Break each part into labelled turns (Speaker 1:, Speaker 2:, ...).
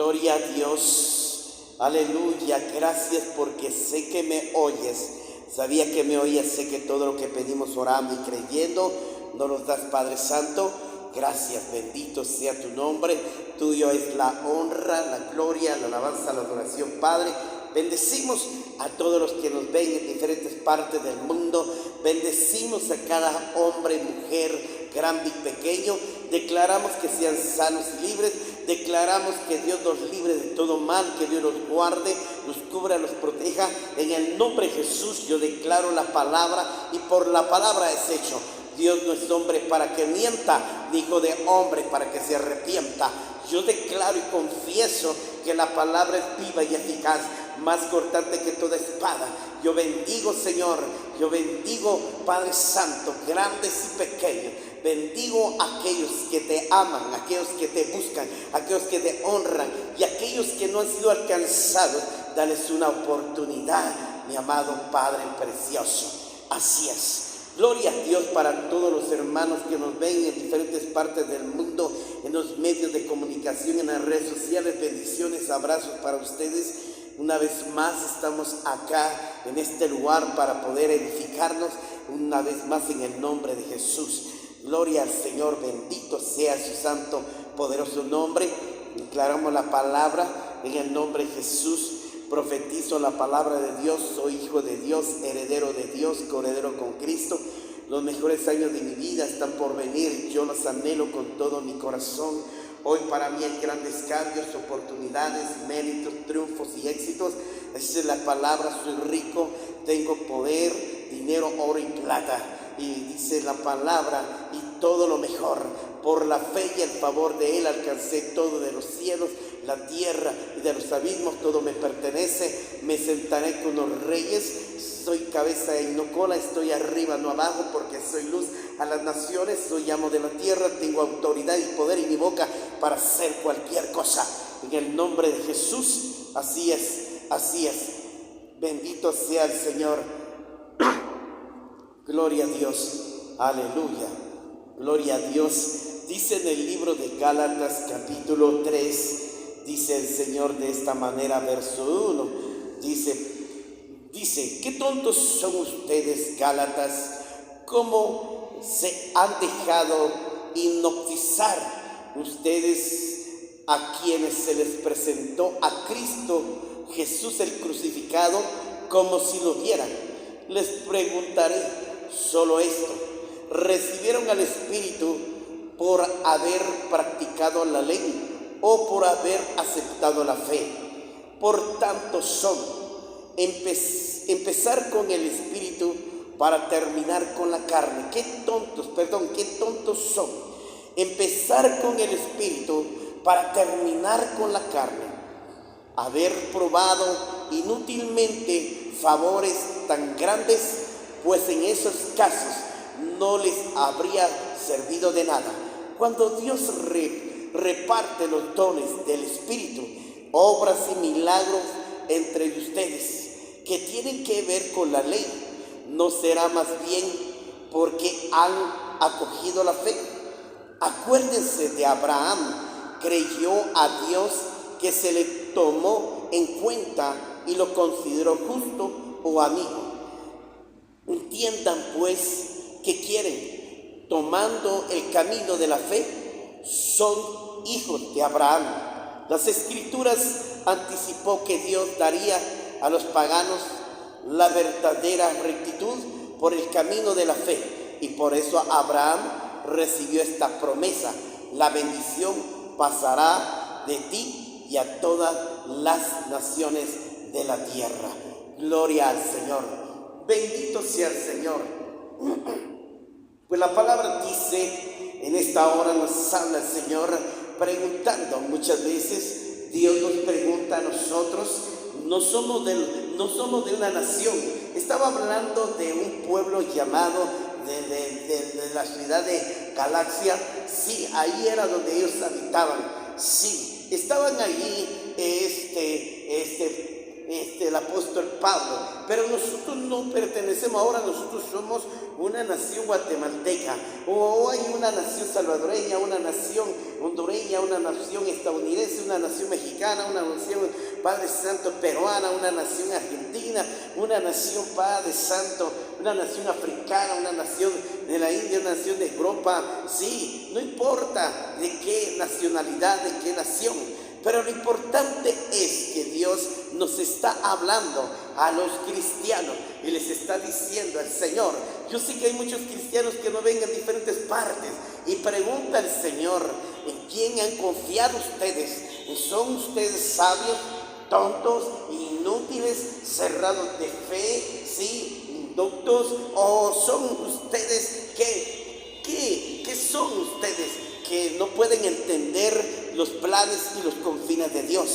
Speaker 1: Gloria a Dios. Aleluya. Gracias porque sé que me oyes. Sabía que me oyes. Sé que todo lo que pedimos orando y creyendo nos lo das, Padre Santo. Gracias, bendito sea tu nombre. Tuyo es la honra, la gloria, la alabanza, la adoración, Padre. Bendecimos a todos los que nos ven en diferentes partes del mundo. Bendecimos a cada hombre, mujer, grande y pequeño. Declaramos que sean sanos y libres. Declaramos que Dios nos libre de todo mal, que Dios nos guarde, nos cubra, nos proteja. En el nombre de Jesús yo declaro la palabra y por la palabra es hecho. Dios no es hombre para que mienta, ni hijo de hombre para que se arrepienta. Yo declaro y confieso que la palabra es viva y eficaz, más cortante que toda espada. Yo bendigo, Señor, yo bendigo, Padre Santo, grandes y pequeños. Bendigo a aquellos que te aman, aquellos que te buscan, aquellos que te honran y aquellos que no han sido alcanzados. Dales una oportunidad, mi amado Padre precioso. Así es. Gloria a Dios para todos los hermanos que nos ven en diferentes partes del mundo, en los medios de comunicación, en las redes sociales. Bendiciones, abrazos para ustedes. Una vez más estamos acá en este lugar para poder edificarnos una vez más en el nombre de Jesús. Gloria al Señor, bendito sea su santo, poderoso nombre. Declaramos la palabra en el nombre de Jesús. Profetizo la palabra de Dios, soy hijo de Dios, heredero de Dios, coheredero con Cristo. Los mejores años de mi vida están por venir, yo los anhelo con todo mi corazón. Hoy para mí hay grandes cambios, oportunidades, méritos, triunfos y éxitos. Esa es la palabra, soy rico, tengo poder, dinero, oro y plata. Y dice la palabra, y todo lo mejor. Por la fe y el favor de Él alcancé todo de los cielos, la tierra y de los abismos, todo me pertenece. Me sentaré con los reyes, soy cabeza y no cola, estoy arriba, no abajo, porque soy luz a las naciones, soy amo de la tierra, tengo autoridad y poder en mi boca para hacer cualquier cosa. En el nombre de Jesús, así es, así es. Bendito sea el Señor. Gloria a Dios, aleluya, gloria a Dios. Dice en el libro de Gálatas capítulo 3, dice el Señor de esta manera, verso 1, dice, qué tontos son ustedes, Gálatas, cómo se han dejado hipnotizar ustedes, a quienes se les presentó a Cristo Jesús el crucificado como si lo vieran. Les preguntaré solo esto: ¿recibieron al Espíritu por haber practicado la ley o por haber aceptado la fe? Por tanto son empezar con el Espíritu para terminar con la carne. Qué tontos son. Empezar con el Espíritu para terminar con la carne. Haber probado inútilmente favores tan grandes, pues en esos casos no les habría servido de nada. Cuando Dios reparte los dones del Espíritu, obras y milagros entre ustedes que tienen que ver con la ley, ¿no será más bien porque han acogido la fe? Acuérdense de Abraham, creyó a Dios que se le tomó en cuenta y lo consideró justo o amigo. Entiendan pues que quieren, tomando el camino de la fe, son hijos de Abraham. Las Escrituras anticipó que Dios daría a los paganos la verdadera rectitud por el camino de la fe, y por eso Abraham recibió esta promesa: la bendición pasará de ti y a todas las naciones de la tierra. Gloria al Señor. Bendito sea el Señor. Pues la palabra dice, en esta hora nos habla el Señor preguntando. Muchas veces Dios nos pregunta a nosotros. No somos de una nación. Estaba hablando de un pueblo llamado de la ciudad de Galacia. Sí, ahí era donde ellos habitaban. Sí, estaban allí el apóstol Pablo. Pero nosotros no pertenecemos ahora, nosotros somos una nación guatemalteca, o hay una nación salvadoreña, una nación hondureña, una nación estadounidense, una nación mexicana, una nación, Padre Santo, peruana, una nación argentina, una nación, Padre Santo, una nación africana, una nación de la India, una nación de Europa. Sí, no importa de qué nacionalidad, de qué nación, pero lo importante es que Dios nos está hablando a los cristianos y les está diciendo al Señor. Yo sé que hay muchos cristianos que no ven en diferentes partes y pregunta al Señor: ¿en quién han confiado ustedes? ¿Son ustedes sabios, tontos, inútiles, cerrados de fe, sí, doctos? ¿O son ustedes qué son ustedes que no pueden entender los planes y los confines de Dios?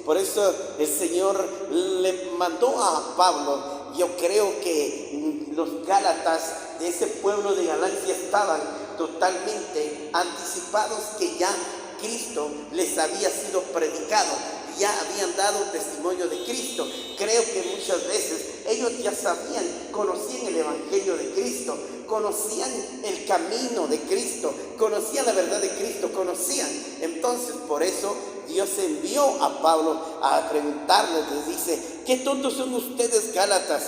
Speaker 1: Por eso el Señor le mandó a Pablo. Yo creo que los Gálatas de ese pueblo de Galacia estaban totalmente anticipados, que ya Cristo les había sido predicado, ya habían dado testimonio de Cristo. Creo que muchas veces ellos ya sabían, conocían el Evangelio de Cristo, conocían el camino de Cristo, conocían la verdad de Cristo, conocían. Entonces, por eso Dios envió a Pablo a preguntarles, les dice: ¿qué tontos son ustedes, Gálatas?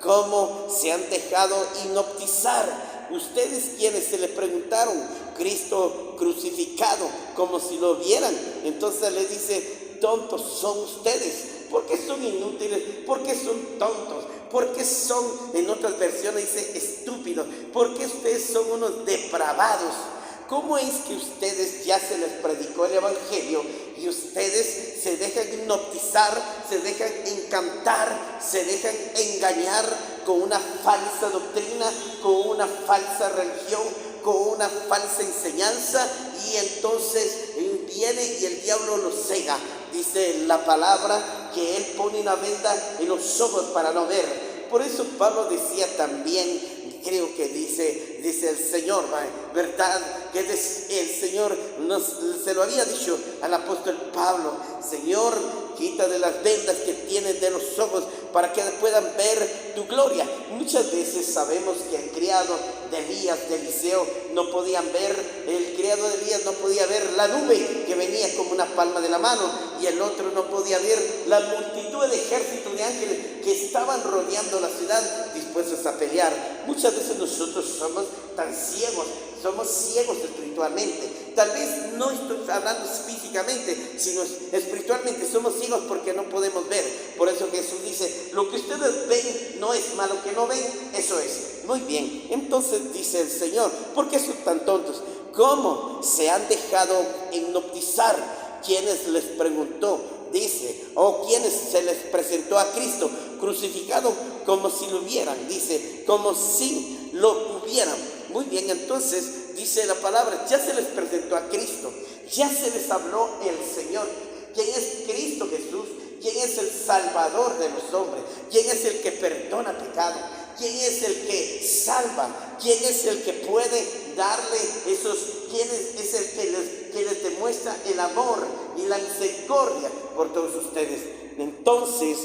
Speaker 1: ¿Cómo se han dejado hipnotizar? Ustedes, quienes se le preguntaron Cristo crucificado como si lo vieran. Entonces le dice: tontos son ustedes. ¿Por qué son inútiles? ¿Por qué son tontos? ¿Por qué son, en otras versiones dice, estúpidos? ¿Por qué ustedes son unos depravados? ¿Cómo es que ustedes ya se les predicó el Evangelio y ustedes se dejan hipnotizar, se dejan encantar, se dejan engañar con una falsa doctrina, con una falsa religión, con una falsa enseñanza? Y entonces viene y el diablo los cega. Dice la palabra que él pone una venda en los ojos para no ver. Por eso Pablo decía también, creo que dice el Señor, ¿verdad? Que el Señor se lo había dicho al apóstol Pablo: Señor, quita de las vendas que tienes de los ojos para que puedan ver tu gloria. Muchas veces sabemos que el criado de Elías, de Eliseo, no podían ver, el criado de Elías no podía ver la nube que venía como una palma de la mano, y el otro no podía ver la multitud de ejércitos de ángeles que estaban rodeando la ciudad dispuestos a pelear. Muchas veces nosotros somos tan ciegos, somos ciegos espiritualmente. Tal vez no estoy hablando físicamente, sino espiritualmente somos ciegos porque no podemos ver. Por eso Jesús dice: lo que ustedes ven no es malo, que no ven, eso es. Muy bien, entonces dice el Señor: ¿por qué son tan tontos? ¿Cómo se han dejado hipnotizar? ¿Quiénes les preguntó? Dice, o quienes se les presentó a Cristo crucificado como si lo hubieran, dice, como si lo hubieran. Muy bien, entonces dice la palabra: ya se les presentó a Cristo, ya se les habló el Señor. ¿Quién es Cristo Jesús? ¿Quién es el Salvador de los hombres? ¿Quién es el que perdona pecado? ¿Quién es el que salva? ¿Quién es el que puede darle esos? ¿Quién es el que les demuestra el amor y la misericordia por todos ustedes? Entonces,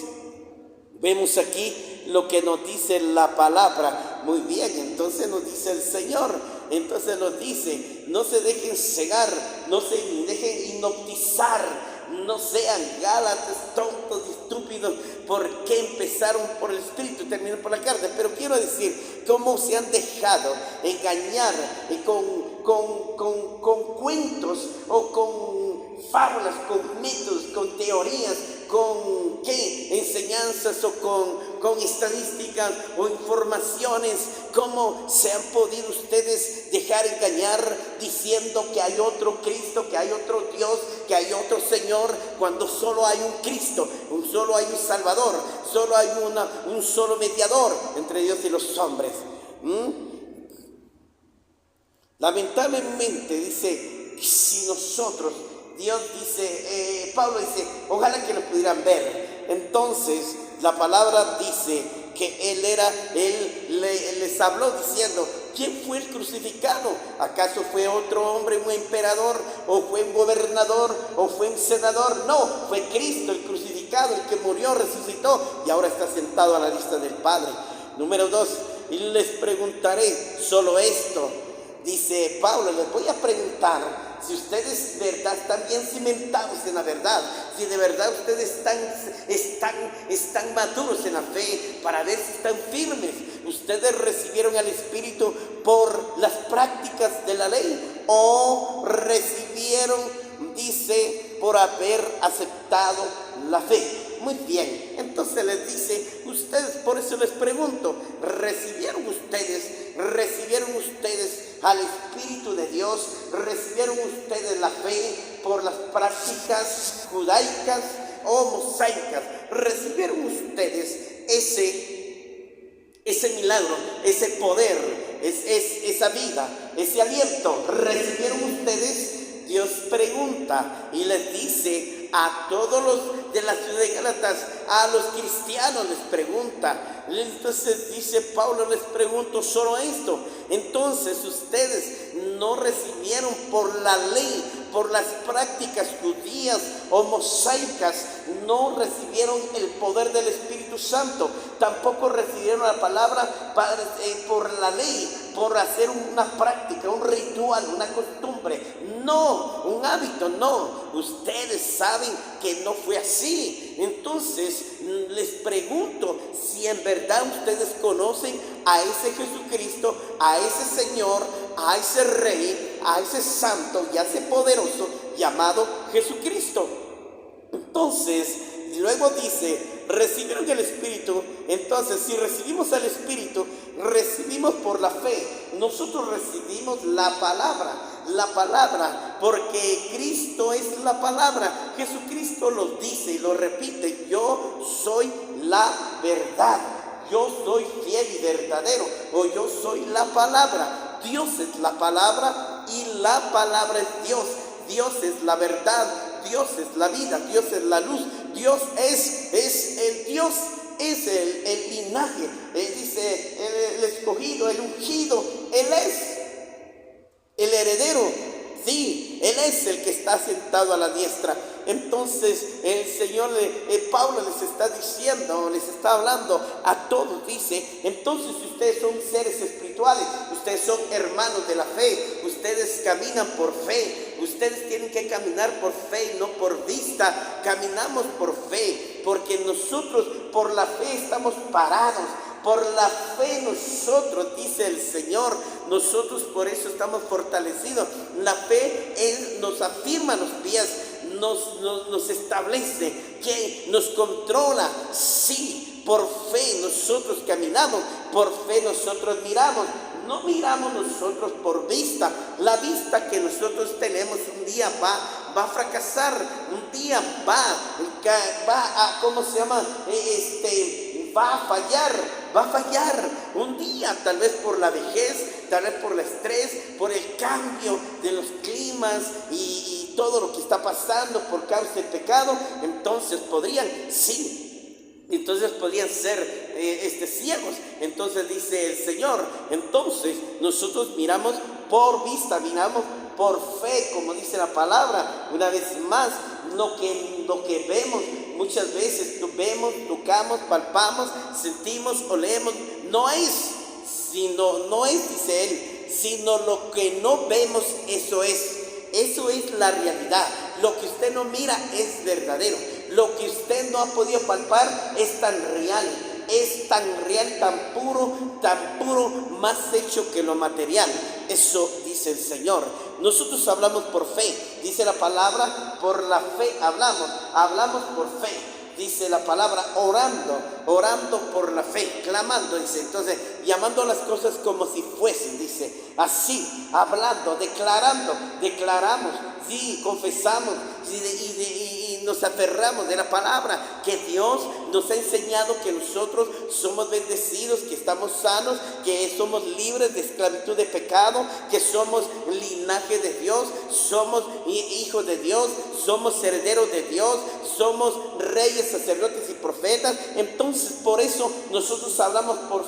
Speaker 1: vemos aquí lo que nos dice la palabra. Muy bien, entonces nos dice el Señor. Entonces nos dice: no se dejen cegar, no se dejen hipnotizar. No sean Gálatas, tontos y estúpidos, porque empezaron por el Espíritu y terminaron por la carne. Pero quiero decir, cómo se han dejado engañar con cuentos o con fábulas, con mitos, con teorías, con enseñanzas o con estadísticas o informaciones. ¿Cómo se han podido ustedes dejar engañar diciendo que hay otro Cristo, que hay otro Dios, que hay otro Señor, cuando solo hay un Cristo, solo hay un Salvador, solo hay un solo mediador entre Dios y los hombres? Lamentablemente, dice, si nosotros, Dios dice, Pablo dice, ojalá que lo pudieran ver. Entonces la palabra dice que él les habló diciendo: ¿quién fue el crucificado? ¿Acaso fue otro hombre, un emperador, o fue un gobernador, o fue un senador? No, fue Cristo el crucificado. crucificado, el que murió, resucitó y ahora está sentado a la diestra del Padre. Número 2, y les preguntaré solo esto. Dice Pablo, les voy a preguntar si ustedes de verdad están bien cimentados en la verdad, si de verdad ustedes están maduros en la fe, para ver si están firmes. ¿Ustedes recibieron al Espíritu por las prácticas de la ley o recibieron, dice, por haber aceptado la fe? Muy bien, entonces les dice, ustedes, por eso les pregunto, ¿recibieron ustedes al Espíritu de Dios? ¿Recibieron ustedes la fe por las prácticas judaicas o mosaicas? ¿Recibieron ustedes ese milagro, ese poder, esa vida, ese aliento? ¿Recibieron ustedes? Dios pregunta y les dice a todos los de la ciudad de Gálatas, a los cristianos les pregunta. Entonces dice Pablo, les pregunto solo esto. Entonces ustedes no recibieron por la ley, por las prácticas judías o mosaicas, no recibieron el poder del Espíritu Santo. Tampoco recibieron la palabra por la ley, por hacer una práctica, un ritual, una costumbre. No, un hábito, no. Ustedes saben que no fue así. Entonces les pregunto si en verdad ustedes conocen a ese Jesucristo, a ese Señor, a ese Rey, a ese Santo y a ese poderoso llamado Jesucristo. Entonces, luego dice, recibieron el Espíritu. Entonces, si recibimos al Espíritu, recibimos por la fe. Nosotros recibimos la palabra, porque Cristo es la palabra. Jesucristo lo dice y lo repite: yo soy la verdad, yo soy fiel y verdadero, o yo soy la palabra. Dios es la palabra y la palabra es Dios. Dios es la verdad, Dios es la vida, Dios es la luz, Dios es el Dios, es el linaje. Él dice, el escogido, el ungido, Él es el heredero. Sí, Él es el que está sentado a la diestra. Entonces el Señor, Pablo les está diciendo, les está hablando a todos. Dice, entonces si ustedes son seres espirituales, ustedes son hermanos de la fe, ustedes caminan por fe, ustedes tienen que caminar por fe y no por vista. Caminamos por fe, porque nosotros por la fe estamos parados. Por la fe nosotros, dice el Señor, nosotros por eso estamos fortalecidos. La fe nos afirma los pies, nos establece, que nos controla. Sí, por fe nosotros caminamos, por fe nosotros miramos. No miramos nosotros por vista. La vista que nosotros tenemos un día va a fracasar, un día va a, ¿cómo se llama? Va a fallar un día, tal vez por la vejez, tal vez por el estrés, por el cambio de los climas y todo lo que está pasando por causa del pecado. Entonces podrían ser ciegos. Entonces dice el Señor, entonces nosotros miramos por vista, miramos por fe, como dice la palabra. Una vez más, lo que vemos, muchas veces vemos, tocamos, palpamos, sentimos, olemos, no es, dice Él, sino lo que no vemos, eso es la realidad. Lo que usted no mira es verdadero. Lo que usted no ha podido palpar es tan real, tan puro, más hecho que lo material. Eso dice el Señor. Nosotros hablamos por fe, dice la palabra, por la fe hablamos por fe. Dice la palabra, orando por la fe, clamando, dice. Entonces, llamando las cosas como si fuesen, dice. Así, hablando, declaramos, sí, confesamos y nos aferramos de la palabra, que Dios nos ha enseñado que nosotros somos bendecidos, que estamos sanos, que somos libres de esclavitud de pecado, que somos linaje de Dios, somos hijos de Dios, somos herederos de Dios, somos reyes, sacerdotes y profetas. Entonces por eso nosotros hablamos por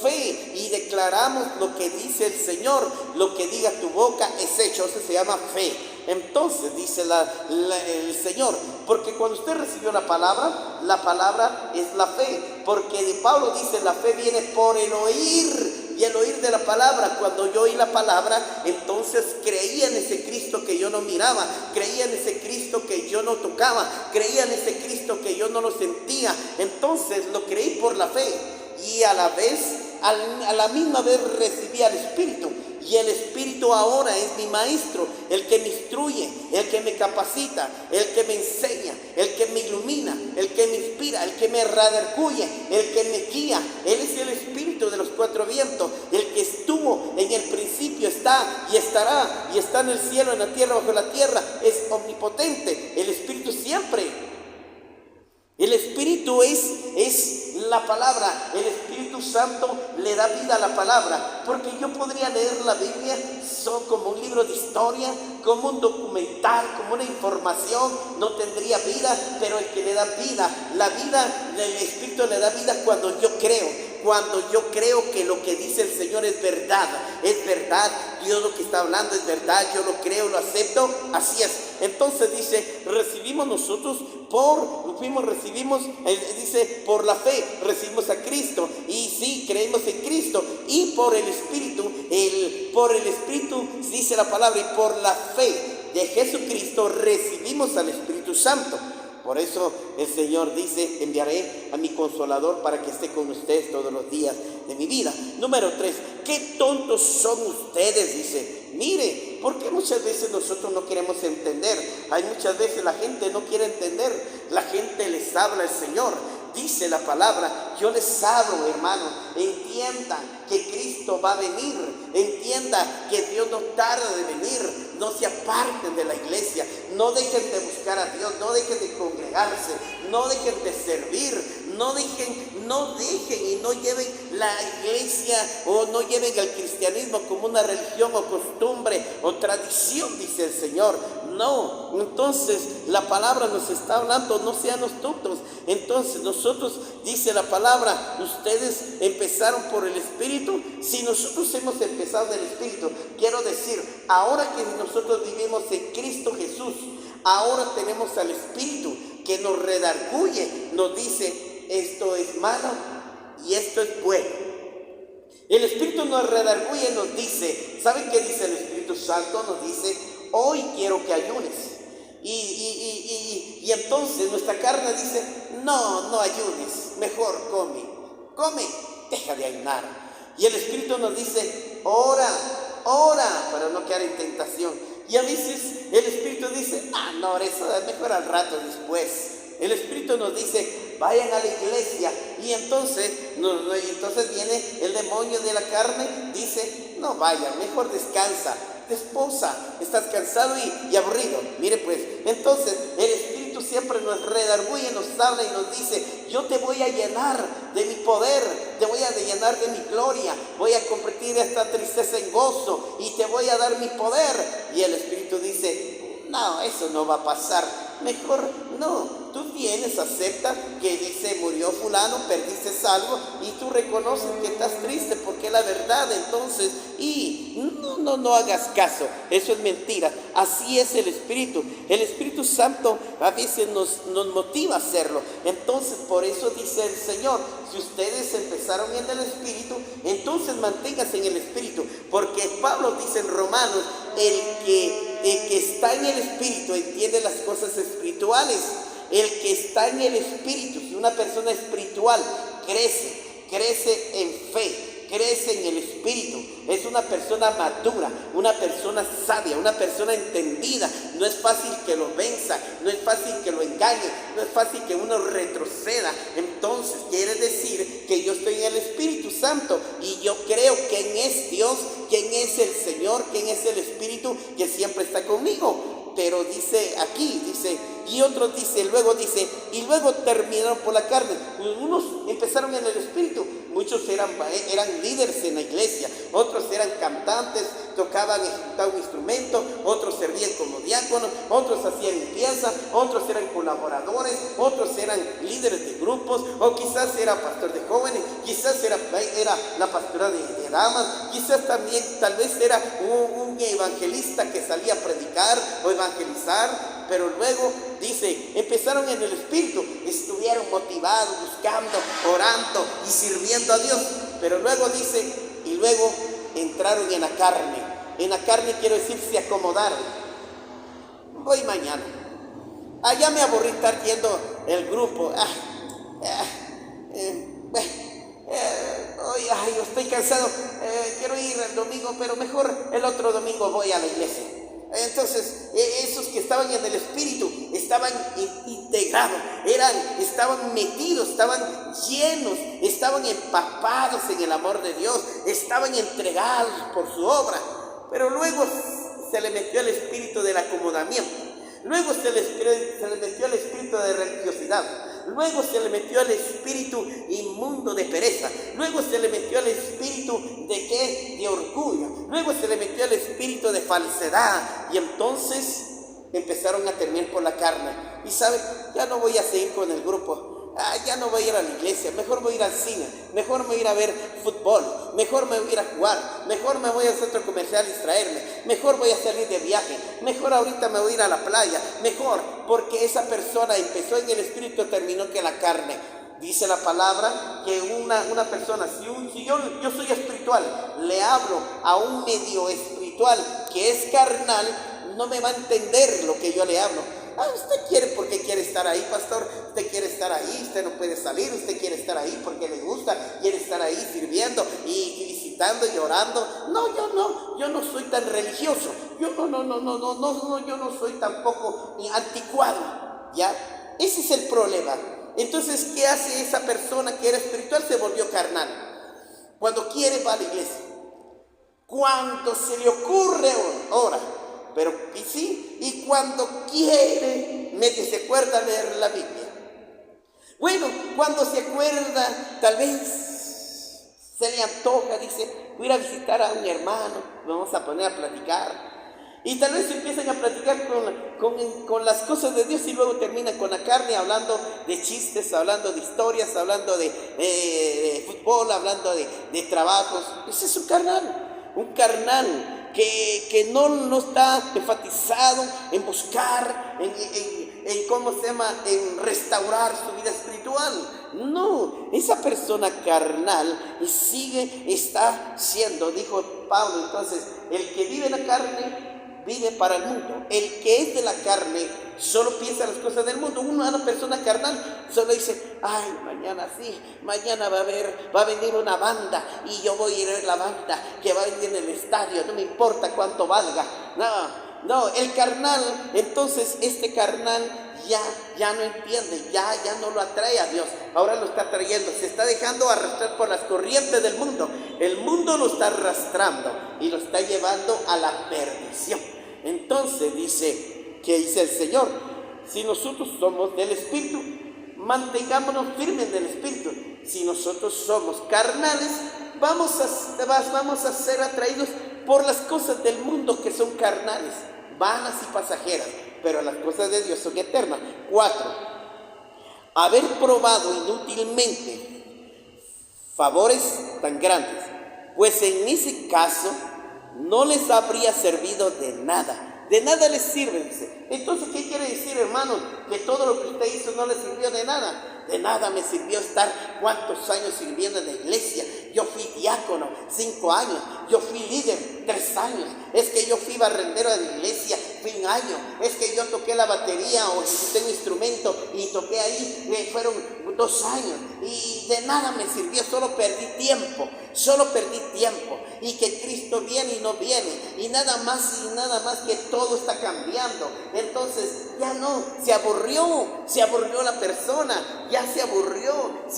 Speaker 1: fe y declaramos lo que dice el Señor. Lo que diga tu boca es hecho. Eso se llama fe. Entonces dice el Señor, porque cuando usted recibió la palabra es la fe, porque de Pablo dice la fe viene por el oír, y el oír de la palabra. Cuando yo oí la palabra, entonces creía en ese Cristo que yo no miraba, creía en ese Cristo que yo no tocaba, creía en ese Cristo que yo no lo sentía. Entonces lo creí por la fe, y a la misma vez recibí al Espíritu. Y el Espíritu ahora es mi maestro, el que me instruye, el que me capacita, el que me enseña, el que me ilumina, el que me inspira, el que me redarguye, el que me guía. Él es el Espíritu de los cuatro vientos, el que estuvo en el principio, está y estará, y está en el cielo, en la tierra, bajo la tierra. Es omnipotente. El Espíritu siempre. El Espíritu es la palabra. El Espíritu Santo le da vida a la palabra, porque yo podría leer la Biblia como un libro de historia, como un documental, como una información, no tendría vida. Pero el que le da vida, la vida del Espíritu le da vida cuando yo creo. Cuando yo creo que lo que dice el Señor es verdad, Dios lo que está hablando es verdad, yo lo creo, lo acepto, así es. Entonces dice, recibimos nosotros dice, por la fe recibimos a Cristo, y sí, creemos en Cristo, y por el Espíritu, dice la palabra, y por la fe de Jesucristo recibimos al Espíritu Santo. Por eso el Señor dice, enviaré a mi Consolador para que esté con ustedes todos los días de mi vida. Número 3, qué tontos son ustedes, dice. Mire, porque muchas veces nosotros no queremos entender. Hay muchas veces la gente no quiere entender. La gente les habla el Señor. Dice la palabra, yo les hablo, hermano, entiendan que Cristo va a venir, entiendan que Dios no tarda de venir, no se aparten de la iglesia, no dejen de buscar a Dios, no dejen de congregarse, no dejen de servir, no dejen y no lleven la iglesia o no lleven el cristianismo como una religión o costumbre o tradición, dice el Señor. No, entonces la palabra nos está hablando, no sean tontos. Entonces nosotros, dice la palabra, ustedes empezaron por el Espíritu. Si nosotros hemos empezado del Espíritu, quiero decir, ahora que nosotros vivimos en Cristo Jesús, ahora tenemos al Espíritu que nos redarguye, nos dice, esto es malo y esto es bueno. El Espíritu nos redarguye, nos dice, ¿saben qué dice el Espíritu Santo? Nos dice, hoy quiero que ayunes. Y entonces nuestra carne dice, no ayunes, mejor come, deja de ayunar. Y el Espíritu nos dice, ora para no quedar en tentación. Y a veces el Espíritu dice, no, eso mejor al rato después. El Espíritu nos dice, vayan a la iglesia. Y entonces viene el demonio de la carne, dice, no vayan, mejor descansa. Esposa, estás cansado y aburrido. Mire pues, entonces el Espíritu siempre nos redarguye, nos habla y nos dice, yo te voy a llenar de mi poder, te voy a llenar de mi gloria, voy a convertir esta tristeza en gozo y te voy a dar mi poder. Y el Espíritu dice, no, eso no va a pasar, mejor no. Tú vienes, acepta que dice, murió fulano, perdiste algo, y tú reconoces que estás triste porque es la verdad. Entonces, y no hagas caso, eso es mentira. Así es el Espíritu. El Espíritu Santo a veces nos motiva a hacerlo. Entonces, por eso dice el Señor, si ustedes empezaron en el Espíritu, entonces manténganse en el Espíritu, porque Pablo dice en Romanos, el que está en el Espíritu entiende las cosas espirituales. El que está en el Espíritu, si una persona espiritual crece en fe, crece en el Espíritu, es una persona madura, una persona sabia, una persona entendida. No es fácil que lo venza, no es fácil que lo engañe, no es fácil que uno retroceda. Entonces quiere decir que yo estoy en el Espíritu Santo y yo creo quién es Dios, quién es el Señor, quién es el Espíritu que siempre está conmigo. Pero dice aquí, y otros y luego terminaron por la carne. Unos empezaron en el Espíritu, muchos eran líderes en la iglesia, otros eran cantantes, tocaban, ejecutaban un instrumento, otros servían como diáconos, otros hacían limpieza, otros eran colaboradores, otros eran líderes de grupos, o quizás era pastor de jóvenes, quizás era la pastora de damas, quizás también tal vez era un evangelista que salía a predicar o evangelizar, pero luego dice, empezaron en el Espíritu, estuvieron motivados, buscando, orando y sirviendo a Dios, pero luego dice, y luego entraron en la carne. En la carne quiero decir, se acomodaron. Voy mañana. Ya me aburrí estar yendo el grupo. Hoy estoy cansado. Quiero ir el domingo, pero mejor el otro domingo voy a la iglesia. Entonces, esos que estaban en el Espíritu estaban integrados, estaban metidos, estaban llenos, estaban empapados en el amor de Dios, estaban entregados por su obra. Pero luego se le metió el espíritu del acomodamiento, luego se le metió el espíritu de religiosidad, luego se le metió el espíritu inmundo de pereza, luego se le metió el espíritu de orgullo, luego se le metió el espíritu de falsedad, y entonces empezaron a terminar por la carne. Y saben, ya no voy a seguir con el grupo. Ya no voy a ir a la iglesia, mejor voy a ir al cine, mejor me voy a ir a ver fútbol, mejor me voy a ir a jugar, mejor me voy al centro comercial a distraerme, mejor voy a salir de viaje, mejor ahorita me voy a ir a la playa, mejor, porque esa persona empezó en el espíritu, terminó que la carne. Dice la palabra que una persona, si yo soy espiritual, le hablo a un medio espiritual que es carnal, no me va a entender lo que yo le hablo. Usted quiere porque quiere estar ahí, pastor. Usted quiere estar ahí, usted no puede salir. Usted quiere estar ahí porque le gusta, quiere estar ahí sirviendo y visitando y orando. No, yo no soy tan religioso. Yo no soy tampoco anticuado. ¿Ya? Ese es el problema. Entonces, ¿qué hace esa persona que era espiritual? Se volvió carnal. Cuando quiere va a la iglesia. Cuando se le ocurre ora. Pero y cuando quiere, medio se acuerda leer la Biblia. Bueno, cuando se acuerda, tal vez se le antoja, dice, voy a ir a visitar a un hermano, vamos a poner a platicar. Y tal vez empiezan a platicar con las cosas de Dios y luego terminan con la carne, hablando de chistes, hablando de historias, hablando de fútbol, hablando de trabajos. Ese es un carnal que no está enfatizado en buscar, en restaurar su vida espiritual. No, esa persona carnal está siendo, dijo Pablo, entonces, el que vive en la carne vive para el mundo. El que es de la carne solo piensa las cosas del mundo. Una persona carnal solo dice, mañana va a venir una banda y yo voy a ir a ver la banda que va a venir en el estadio, no me importa cuánto valga. No, el carnal, entonces este carnal ya no entiende, ya no lo atrae a Dios, ahora lo está trayendo, se está dejando arrastrar por las corrientes del mundo. El mundo lo está arrastrando y lo está llevando a la perdición. Entonces ¿qué dice el Señor? Si nosotros somos del Espíritu, mantengámonos firmes del Espíritu. Si nosotros somos carnales, vamos a ser atraídos por las cosas del mundo que son carnales, vanas y pasajeras, pero las cosas de Dios son eternas. 4. Haber probado inútilmente favores tan grandes, pues en ese caso no les habría servido de nada. De nada les sirve, dice. Entonces, ¿qué quiere decir, hermano? Que todo lo que usted hizo no le sirvió de nada. De nada me sirvió estar cuántos años sirviendo en la iglesia. Yo fui diácono 5 años, yo fui líder 3 años, es que yo fui barrendero de la iglesia, fui 1 año, es que yo toqué la batería o ejecuté un instrumento y toqué ahí, fueron 2 años, y de nada me sirvió, solo perdí tiempo, y que Cristo viene y no viene, y nada más que todo está cambiando. Entonces ya no, se aburrió la persona, se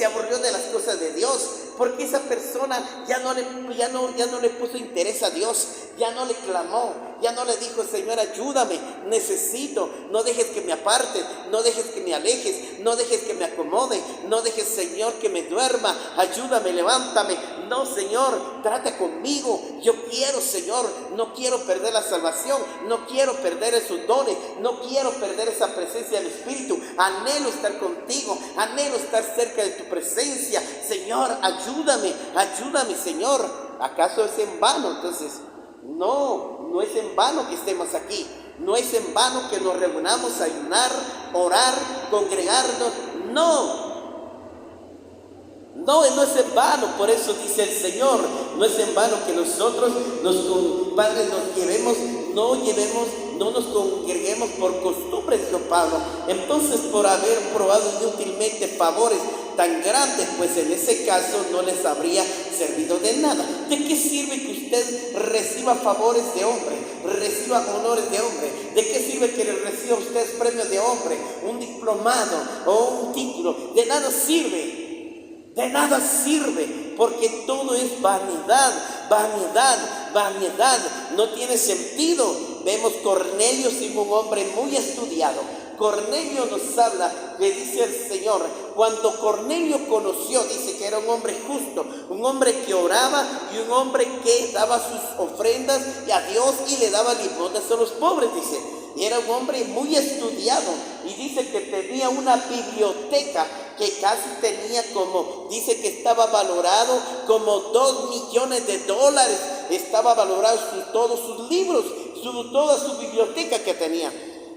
Speaker 1: aburrió de las cosas de Dios, porque esa persona ya no le puso interés a Dios, ya no le clamó, ya no le dijo, Señor, ayúdame, necesito, no dejes que me aparte, no dejes que me alejes, no dejes que me acomode, no dejes, Señor, que me duerma, ayúdame, levántame. No, Señor, trata conmigo, yo quiero, Señor, no quiero perder la salvación, no quiero perder esos dones, no quiero perder esa presencia del Espíritu, anhelo estar contigo, anhelo estar cerca de tu presencia. Señor, ayúdame, Señor. ¿Acaso es en vano? Entonces, no es en vano que estemos aquí. No es en vano que nos reunamos a ayunar, orar, congregarnos. No es en vano. Por eso dice el Señor, no es en vano que nosotros Padre, no nos congreguemos por costumbre, dijo Pablo. Entonces, por haber probado inútilmente favores tan grandes, pues en ese caso no les habría servido de nada. ¿De qué sirve que usted reciba favores de hombre, reciba honores de hombre? ¿De qué sirve que le reciba usted premios de hombre, un diplomado o un título? De nada sirve, porque todo es vanidad, no tiene sentido. Vemos Cornelio siendo un hombre muy estudiado. Cornelio nos habla, le dice el Señor, cuando Cornelio conoció, dice que era un hombre justo, un hombre que oraba y un hombre que daba sus ofrendas a Dios y le daba limosnas a los pobres, dice. Y era un hombre muy estudiado y dice que tenía una biblioteca que casi tenía dice que estaba valorado como $2 millones. Estaba valorado todos sus libros, toda su biblioteca que tenía.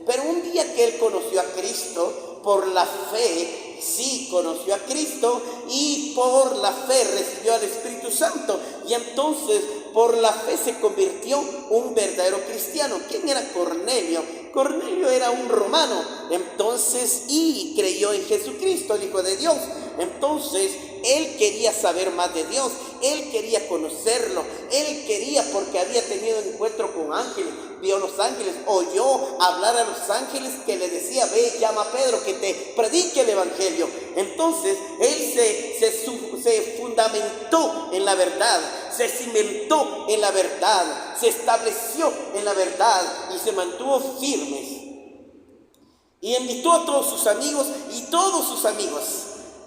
Speaker 1: Pero un día que él conoció a Cristo, por la fe, sí, conoció a Cristo y por la fe recibió al Espíritu Santo. Y entonces por la fe se convirtió un verdadero cristiano. ¿Quién era Cornelio? Cornelio era un romano, entonces, y creyó en Jesucristo, el Hijo de Dios. Entonces, él quería saber más de Dios, él quería conocerlo, él quería, porque había tenido encuentro con ángeles, vio a los ángeles, oyó hablar a los ángeles que le decía, ve, llama a Pedro que te predique el evangelio. Entonces, él se fundamentó en la verdad, se cimentó en la verdad, se estableció en la verdad y se mantuvo firmes. Y invitó a todos sus amigos y todos sus amigos.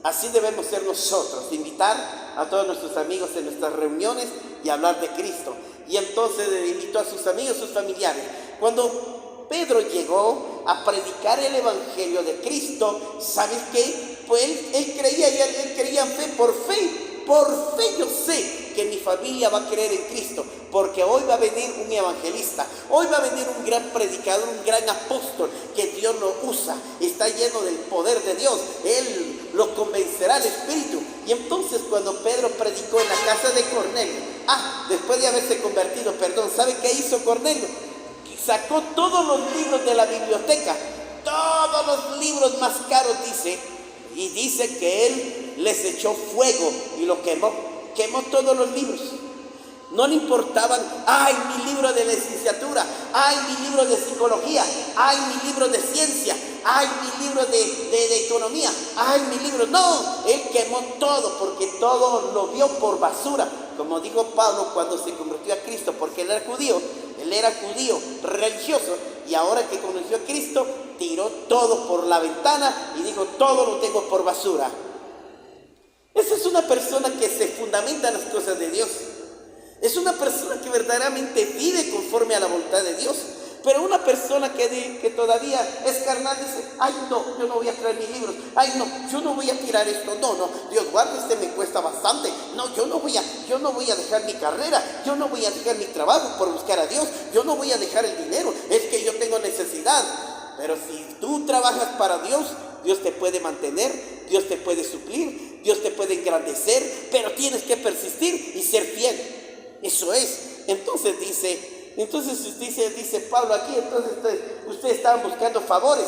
Speaker 1: Así debemos ser nosotros, invitar a todos nuestros amigos en nuestras reuniones y hablar de Cristo. Y entonces invitó a sus amigos, sus familiares. Cuando Pedro llegó a predicar el evangelio de Cristo, ¿sabes qué? Pues él creía en fe. Por fe yo sé que mi familia va a creer en Cristo, porque hoy va a venir un evangelista, hoy va a venir un gran predicador, un gran apóstol que Dios lo usa, está lleno del poder de Dios, él lo convencerá al Espíritu. Y entonces cuando Pedro predicó en la casa de Cornelio, después de haberse convertido, ¿sabe qué hizo Cornelio? Sacó todos los libros de la biblioteca, todos los libros más caros, y dice que él les echó fuego y lo quemó todos los libros. No le importaban, mi libro de licenciatura, mi libro de psicología, mi libro de ciencia, mi libro de economía, mi libro. No, él quemó todo, porque todo lo vio por basura. Como dijo Pablo cuando se convirtió a Cristo, porque él era judío religioso, y ahora que conoció a Cristo, tiró todo por la ventana y dijo, todo lo tengo por basura. Esa es una persona que se fundamenta en las cosas de Dios. Es una persona que verdaderamente vive conforme a la voluntad de Dios. Pero una persona que todavía es carnal dice, no, yo no voy a traer mis libros, no, yo no voy a tirar esto, no, Dios guarde, me cuesta bastante, no, yo no voy a dejar mi carrera, yo no voy a dejar mi trabajo por buscar a Dios, yo no voy a dejar el dinero, es que yo tengo necesidad. Pero si tú trabajas para Dios, Dios te puede mantener, Dios te puede suplir, Dios te puede engrandecer, pero tienes que persistir y ser fiel. Eso es. Entonces dice Pablo aquí, entonces ustedes estaban buscando favores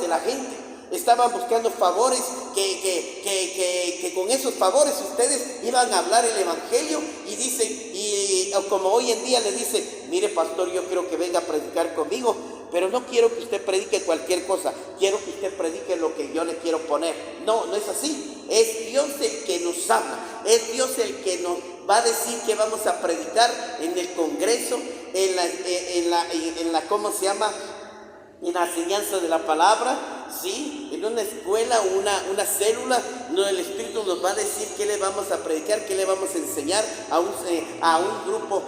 Speaker 1: de la gente, estaban buscando favores que con esos favores ustedes iban a hablar el evangelio, y como hoy en día le dicen, mire pastor, yo quiero que venga a predicar conmigo, pero no quiero que usted predique cualquier cosa, quiero que usted predique lo que yo le quiero poner. No es así, es Dios el que nos habla, es Dios el que nos va a decir que vamos a predicar en el congreso, en la ¿cómo se llama? En la enseñanza de la palabra, ¿sí? En una escuela, una célula, el Espíritu nos va a decir qué le vamos a predicar, qué le vamos a enseñar a un grupo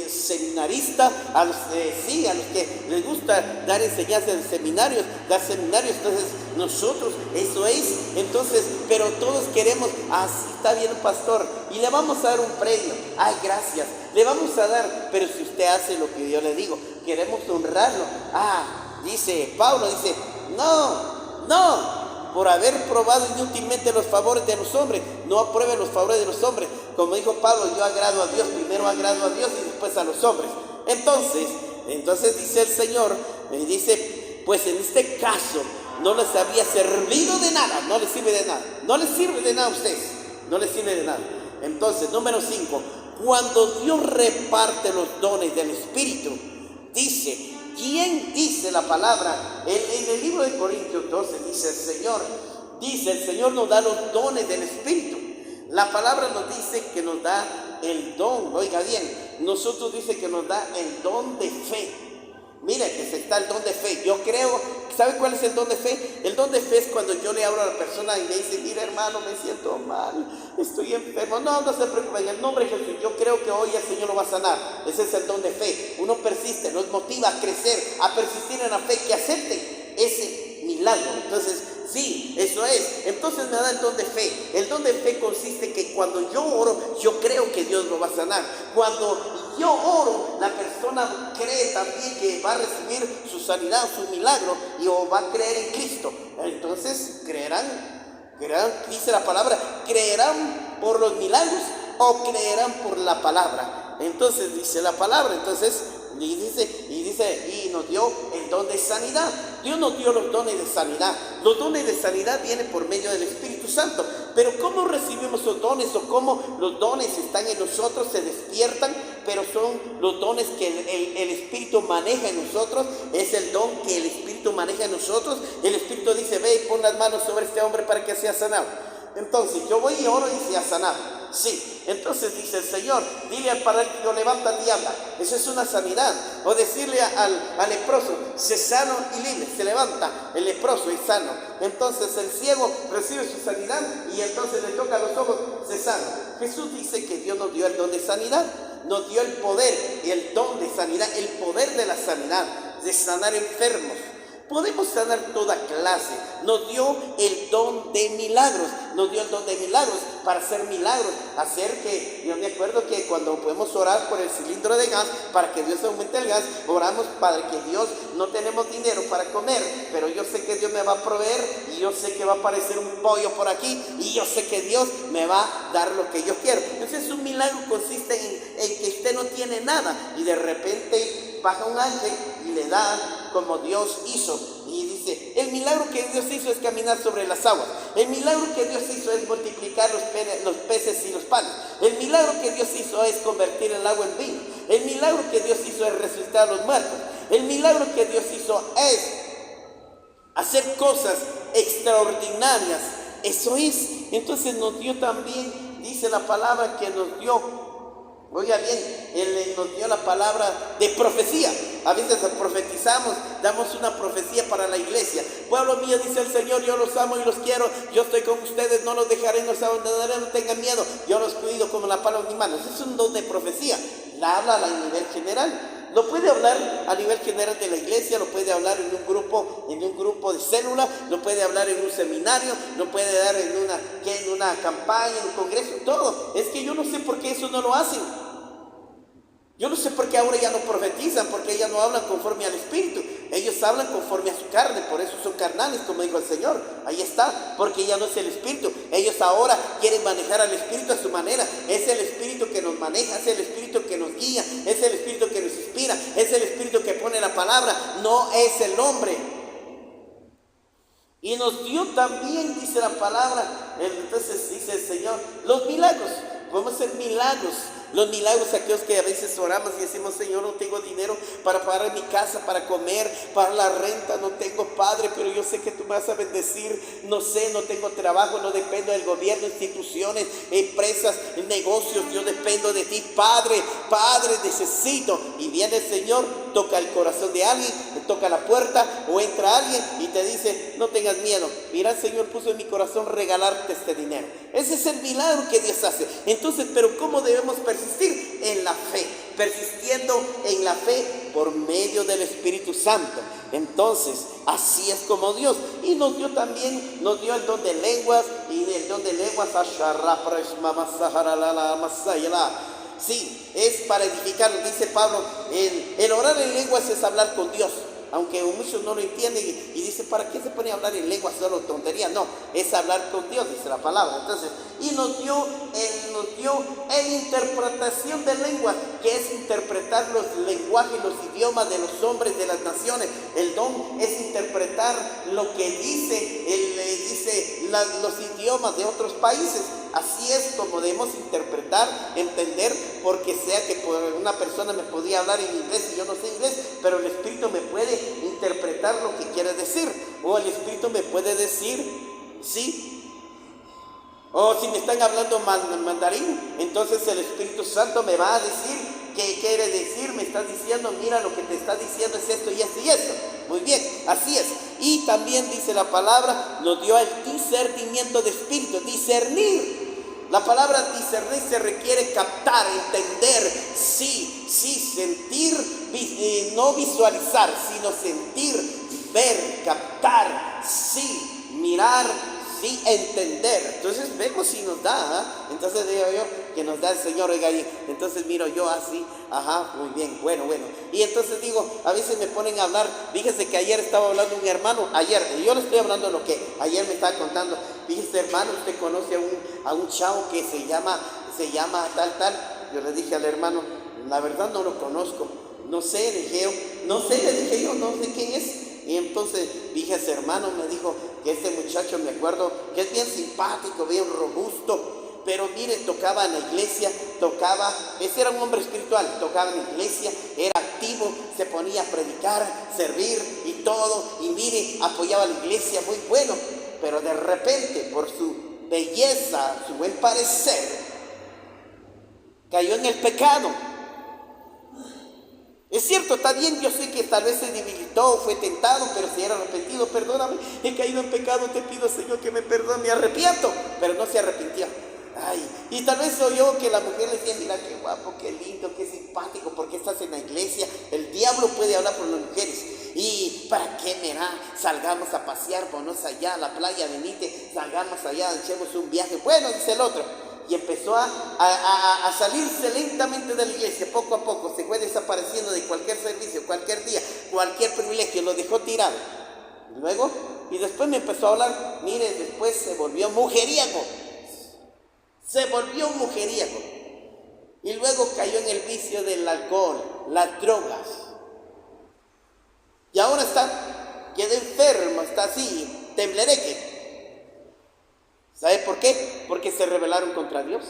Speaker 1: seminarista, a los que les gusta dar enseñanzas en seminarios, dar seminarios. Entonces nosotros, eso es, entonces, pero todos queremos, así está bien, pastor, y le vamos a dar un premio, ay, gracias, le vamos a dar, pero si usted hace lo que yo le digo, queremos honrarlo. Dice Pablo, dice, no, por haber probado inútilmente los favores de los hombres, no apruebe los favores de los hombres. Como dijo Pablo, yo agrado a Dios, primero agrado a Dios y después a los hombres. Entonces dice el Señor, dice, pues en este caso no les había servido de nada, no les sirve de nada, no les sirve de nada a ustedes, no les sirve de nada. Entonces, número 5, cuando Dios reparte los dones del Espíritu, dice, ¿quién dice la palabra? En el libro de Corintios 12 dice el Señor nos da los dones del Espíritu. La palabra nos dice que nos da el don, oiga bien, nosotros dice que nos da el don de fe. Mira que está el don de fe. Yo creo, ¿sabe cuál es el don de fe? El don de fe es cuando yo le hablo a la persona y le dice, mira hermano, me siento mal, estoy enfermo. No se preocupe, en el nombre de Jesús, yo creo que hoy el Señor lo va a sanar. Ese es el don de fe. Uno persiste, nos motiva a crecer, a persistir en la fe, que acepte ese milagro. Entonces, sí, eso es. Entonces me da el don de fe. El don de fe consiste que cuando yo oro, yo creo que Dios lo va a sanar. Cuando yo oro, la persona cree también que va a recibir su sanidad, su milagro, y o va a creer en Cristo. Entonces creerán, dice la palabra, creerán por los milagros o creerán por la palabra. Entonces dice la palabra, y nos dio el don de sanidad. Dios nos dio los dones de sanidad. Los dones de sanidad vienen por medio del Espíritu Santo. Pero ¿cómo recibimos los dones o cómo los dones están en nosotros, se despiertan? Pero son los dones que el Espíritu maneja en nosotros. Es el don que el Espíritu maneja en nosotros. El Espíritu dice, ve y pon las manos sobre este hombre para que sea sanado. Entonces yo voy y oro y se ha sanado. Sí, entonces dice el Señor, dile al paralítico, levántate y anda. Eso es una sanidad. O decirle al leproso, sé sano y libre. Se levanta el leproso y sano. Entonces el ciego recibe su sanidad y entonces le toca los ojos, se sana. Jesús dice que Dios nos dio el don de sanidad, nos dio el poder y el don de sanidad, el poder de la sanidad, de sanar enfermos. Podemos sanar toda clase. Nos dio el don de milagros. Nos dio el don de milagros para hacer milagros. Hacer que, yo me acuerdo que cuando podemos orar por el cilindro de gas, para que Dios aumente el gas, oramos para que Dios, no tenemos dinero para comer, pero yo sé que Dios me va a proveer, y yo sé que va a aparecer un pollo por aquí, y yo sé que Dios me va a dar lo que yo quiero. Entonces un milagro consiste en que usted no tiene nada, y de repente baja un ángel y le da como Dios hizo. Y dice, el milagro que Dios hizo es caminar sobre las aguas. El milagro que Dios hizo es multiplicar los peces y los panes. El milagro que Dios hizo es convertir el agua en vino. El milagro que Dios hizo es resucitar a los muertos. El milagro que Dios hizo es hacer cosas extraordinarias. Eso es. Entonces nos dio también, dice la palabra que nos dio, oiga bien, Él nos dio la palabra de profecía. A veces profetizamos, damos una profecía para la iglesia. Pueblo mío, dice el Señor, yo los amo y los quiero. Yo estoy con ustedes, no los dejaré, no los abandonaré, no tengan miedo. Yo los cuido como la palma de mis manos. Es un don de profecía. La habla a nivel general. Lo puede hablar a nivel general de la iglesia, lo puede hablar en un grupo de célula, lo puede hablar en un seminario, lo puede dar en una campaña, en un congreso, todo. Es que yo no sé por qué eso no lo hacen. Yo no sé por qué ahora ya no profetizan, porque ellas no hablan conforme al Espíritu. Ellos hablan conforme a su carne, por eso son carnales, como dijo el Señor. Ahí está, porque ya no es el Espíritu. Ellos ahora quieren manejar al Espíritu a su manera. Es el Espíritu que nos maneja, es el Espíritu que nos guía, es el Espíritu que nos inspira, es el Espíritu que pone la palabra, no es el hombre. Y nos dio también, dice la palabra, entonces dice el Señor, los milagros. Podemos hacer milagros. Los milagros, aquellos que a veces oramos y decimos, Señor, no tengo dinero para pagar mi casa, para comer, para la renta, no tengo, Padre, pero yo sé que tú me vas a bendecir. No sé, no tengo trabajo, no dependo del gobierno, instituciones, empresas, negocios, yo dependo de ti, Padre, necesito. Y viene el Señor toca el corazón de alguien, te toca la puerta o entra alguien y te dice, no tengas miedo, mira, el Señor puso en mi corazón regalarte este dinero. Ese es el milagro que Dios hace. Entonces, pero ¿cómo debemos persistir? En la fe, persistiendo en la fe por medio del Espíritu Santo. Entonces, así es como Dios. Y nos dio también, nos dio el don de lenguas, y el don de lenguas, sí, es para edificar. Dice Pablo, el orar en lenguas es hablar con Dios. Aunque muchos no lo entienden y dicen, ¿para qué se pone a hablar en lenguas? Solo tontería. No, es hablar con Dios, dice la palabra. Entonces, y nos dio interpretación de lenguas, que es interpretar los lenguajes, los idiomas de los hombres de las naciones. El don es interpretar lo que dice los idiomas de otros países. Así es como debemos interpretar, entender, porque sea que una persona me podía hablar en inglés y yo no sé inglés, pero el Espíritu me puede interpretar lo que quiere decir, o el Espíritu me puede decir, sí, o si me están hablando mandarín, entonces el Espíritu Santo me va a decir qué quiere decir, me está diciendo, mira, lo que te está diciendo es esto y esto y esto. Muy bien, así es. Y también dice la palabra, nos dio el discernimiento de espíritu, discernir. La palabra discernir se requiere captar, entender, sí, sentir, no visualizar, sino sentir, ver, captar, sí, mirar, sí, entender. Entonces vemos si nos da, entonces digo yo que nos da el Señor, oiga, entonces miro yo así, muy bien, bueno, y entonces digo, a veces me ponen a hablar. Fíjese que ayer estaba hablando un hermano, yo le estoy hablando de lo que ayer me estaba contando. Fíjese, hermano, usted conoce a un chavo que se llama tal. Yo le dije al hermano, la verdad no lo conozco, no sé, le dije yo, no sé quién es. Y entonces dije, ese hermano me dijo que este muchacho, me acuerdo, que es bien simpático, bien robusto, pero mire, tocaba en la iglesia, ese era un hombre espiritual, tocaba en la iglesia, era activo, se ponía a predicar, servir y todo, y mire, apoyaba a la iglesia, muy bueno, pero de repente, por su belleza, su buen parecer, cayó en el pecado. Es cierto, está bien, yo sé que tal vez se debilitó, fue tentado, pero si era arrepentido, perdóname, he caído en pecado, te pido, Señor, que me perdone, me arrepiento, pero no se arrepintió. Y tal vez oyó que la mujer le decía, mira qué guapo, qué lindo, qué simpático, ¿por qué estás en la iglesia? El diablo puede hablar por las mujeres. ¿Y para qué mira? Salgamos a pasear, vamos allá a la playa, venite, salgamos allá, echemos un viaje. Bueno, dice el otro. Y empezó a salirse lentamente de la iglesia, poco a poco, se fue desapareciendo de cualquier servicio, cualquier día, cualquier privilegio, lo dejó tirado. Y después me empezó a hablar, mire, después se volvió mujeriego. Y luego cayó en el vicio del alcohol, las drogas. Y ahora quedó enfermo, está así, temblereque. ¿Sabe por qué? Porque se rebelaron contra Dios.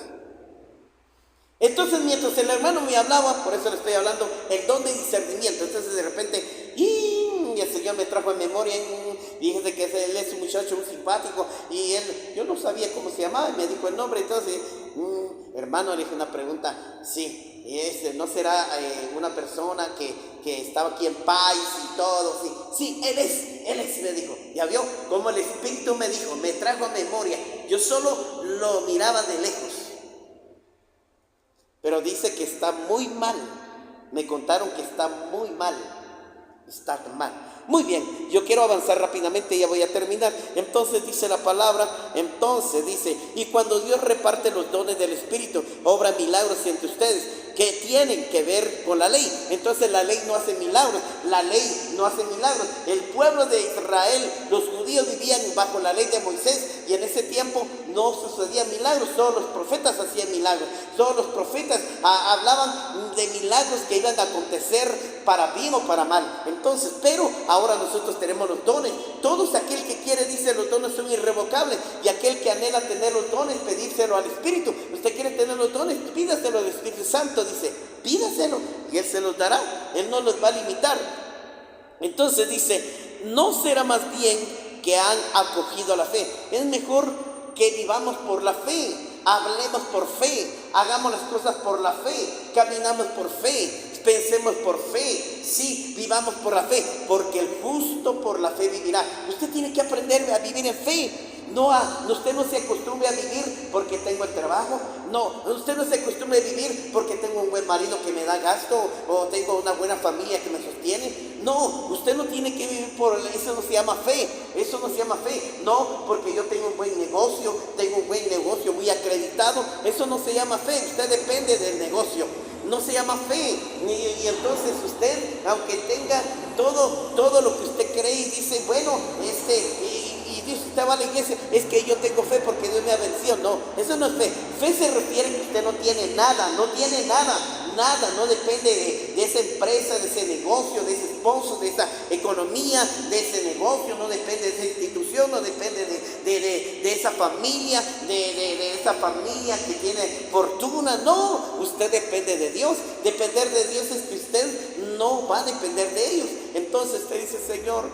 Speaker 1: Entonces, mientras el hermano me hablaba, por eso le estoy hablando, el don de discernimiento. Entonces, de repente, y el Señor me trajo en memoria, fíjese que él es un muchacho muy simpático, y yo no sabía cómo se llamaba, y me dijo el nombre. Entonces, hermano, le dije una pregunta, sí, ¿no será una persona que estaba aquí en País y todo? Sí, él es, me dijo. Ya vio como el Espíritu me dijo, me trajo a memoria. Yo solo lo miraba de lejos. Pero dice que está muy mal. Me contaron que está muy mal. Está mal. Muy bien, yo quiero avanzar rápidamente, ya voy a terminar. Entonces dice la palabra, y cuando Dios reparte los dones del Espíritu, obra milagros entre ustedes, que tienen que ver con la ley. Entonces la ley no hace milagros, El pueblo de Israel, los judíos vivían bajo la ley de Moisés, y en ese tiempo no sucedían milagros, solo los profetas hacían milagros, solo los profetas hablaban de milagros que iban a acontecer para bien o para mal. Entonces, pero ahora nosotros tenemos los dones. Todos aquel que quiere, dice, los dones son irrevocables, y aquel que anhela tener los dones, pedírselo al Espíritu. Usted quiere tener los dones, pídaselo al Espíritu Santo, dice, pídaselo y Él se los dará, Él no los va a limitar. Entonces dice, no será más bien que han acogido la fe. Es mejor que vivamos por la fe, hablemos por fe, hagamos las cosas por la fe, caminamos por fe, Pensemos por fe, sí, vivamos por la fe, porque el justo por la fe vivirá. Usted tiene que aprender a vivir en fe. Usted no se acostumbre a vivir porque tengo el trabajo. No, usted no se acostumbre a vivir porque tengo un buen marido que me da gasto o tengo una buena familia que me sostiene. No, usted no tiene que vivir por eso. No se llama fe. Eso no se llama fe. No, porque yo tengo un buen negocio, muy acreditado. Eso no se llama fe. Usted depende del negocio. No se llama fe. Y entonces usted, aunque tenga todo lo que usted cree y dice, bueno, y dice, usted va a la iglesia, es que yo tengo fe porque Dios me ha vencido. No, eso no es fe. Fe se refiere a que usted no tiene nada, no depende de esa empresa, de ese negocio, de ese esposo, de esa economía, de ese negocio, no depende de esa institución, no depende de esa familia, de esa familia que tiene fortuna. No, usted depende de Dios. Depender de Dios es que usted no va a depender de ellos. Entonces usted dice, Señor,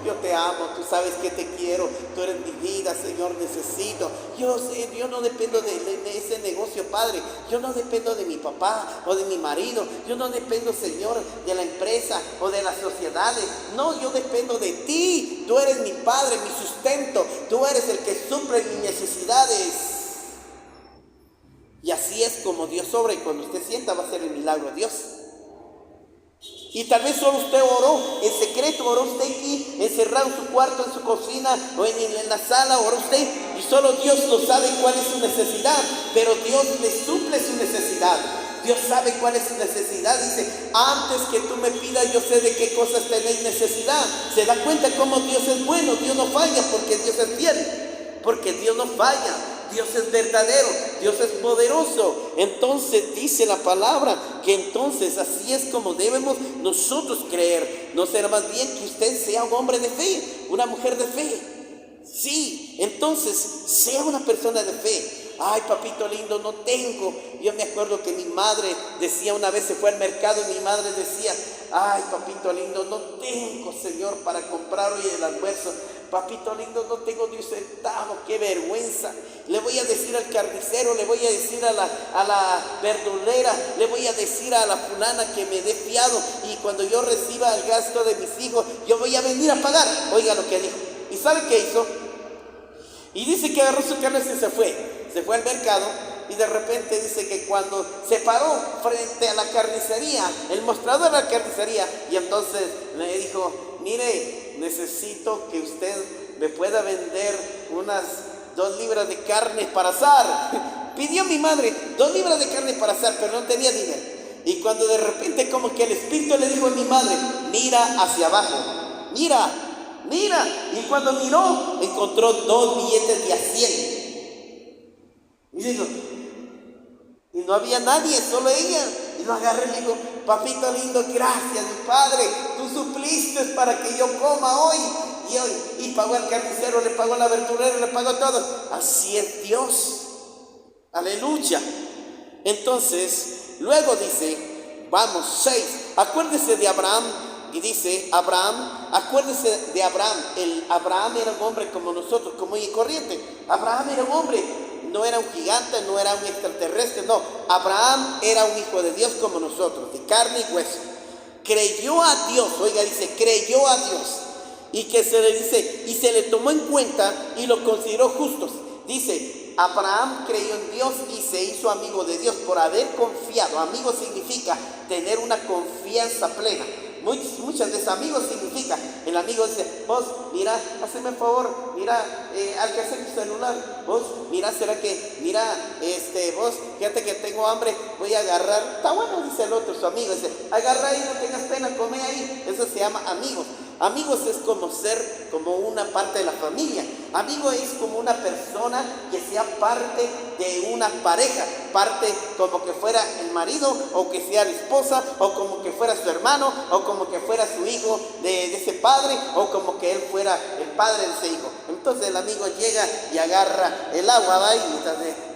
Speaker 1: yo te amo, tú sabes que te quiero, tú eres mi vida, Señor, necesito. Yo no dependo de ese negocio, Padre. Yo no dependo de mi papá o de mi marido. Yo no dependo, Señor, de la empresa o de las sociedades. No, yo dependo de ti. Tú eres mi Padre, mi sustento. Tú eres el que suple mis necesidades. Y así es como Dios obra, y cuando usted sienta va a ser el milagro de Dios. Y tal vez solo usted oró en secreto, oró usted aquí, encerrado en su cuarto, en su cocina o en la sala, oró usted y solo Dios lo sabe cuál es su necesidad, pero Dios le suple su necesidad. Dios sabe cuál es su necesidad. Dice, antes que tú me pidas, yo sé de qué cosas tenéis necesidad. Se da cuenta cómo Dios es bueno. Dios no falla porque Dios es fiel, porque Dios no falla. Dios es verdadero, Dios es poderoso. Entonces dice la palabra que entonces así es como debemos nosotros creer. ¿No será más bien que usted sea un hombre de fe, una mujer de fe? Sí, entonces sea una persona de fe. Ay, papito lindo, no tengo. Yo me acuerdo que mi madre decía, una vez se fue al mercado y mi madre decía, ay, papito lindo, no tengo, Señor, para comprar hoy el almuerzo. Papito lindo, no tengo ni un centavo, qué vergüenza. Le voy a decir al carnicero, le voy a decir a la verdulera, le voy a decir a la fulana que me dé fiado, y cuando yo reciba el gasto de mis hijos, yo voy a venir a pagar. Oiga lo que dijo. ¿Y sabe qué hizo? Y dice que agarró su carne y se fue al mercado, y de repente dice que cuando se paró frente a la carnicería, el mostrador de la carnicería, y entonces le dijo, mire, necesito que usted me pueda vender unas 2 libras de carne para asar. Pidió mi madre 2 libras de carne para asar, pero no tenía dinero. Y cuando de repente como que el Espíritu le dijo a mi madre, mira hacia abajo, mira. Y cuando miró, encontró 2 billetes de a 100. Y dijo, y no había nadie, solo ella. Y lo agarré y le digo, papito lindo, gracias, mi padre, tú supliste para que yo coma hoy. Y pagó al carnicero, le pagó a la verdurera, le pagó todo. Así es Dios. Aleluya. Entonces, luego dice, vamos, 6. Acuérdese de Abraham. Y dice, acuérdese de Abraham. Abraham era un hombre como nosotros, común y corriente. Abraham era un hombre, no era un gigante, no era un extraterrestre, no. Abraham era un hijo de Dios como nosotros, de carne y hueso. Creyó a Dios, oiga, dice, creyó a Dios. Y que se le dice, y se le tomó en cuenta y lo consideró justo. Dice, Abraham creyó en Dios y se hizo amigo de Dios por haber confiado. Amigo significa tener una confianza plena. Muchas veces amigos significa, el amigo dice, vos, mira, hazme el favor, mira, al que hacer mi celular, vos, mira, será que, mira, vos, fíjate que tengo hambre, voy a agarrar, está bueno, dice el otro, su amigo, dice, agarra ahí, no tengas pena, come ahí. Eso se llama amigos. Amigos es como ser como una parte de la familia. Amigo es como una persona que sea parte de una pareja, parte como que fuera el marido, o que sea la esposa, o como que fuera su hermano, o como que fuera su hijo de ese padre, o como que él fuera el padre de ese hijo. Entonces el amigo llega y agarra el agua, ¿va? Y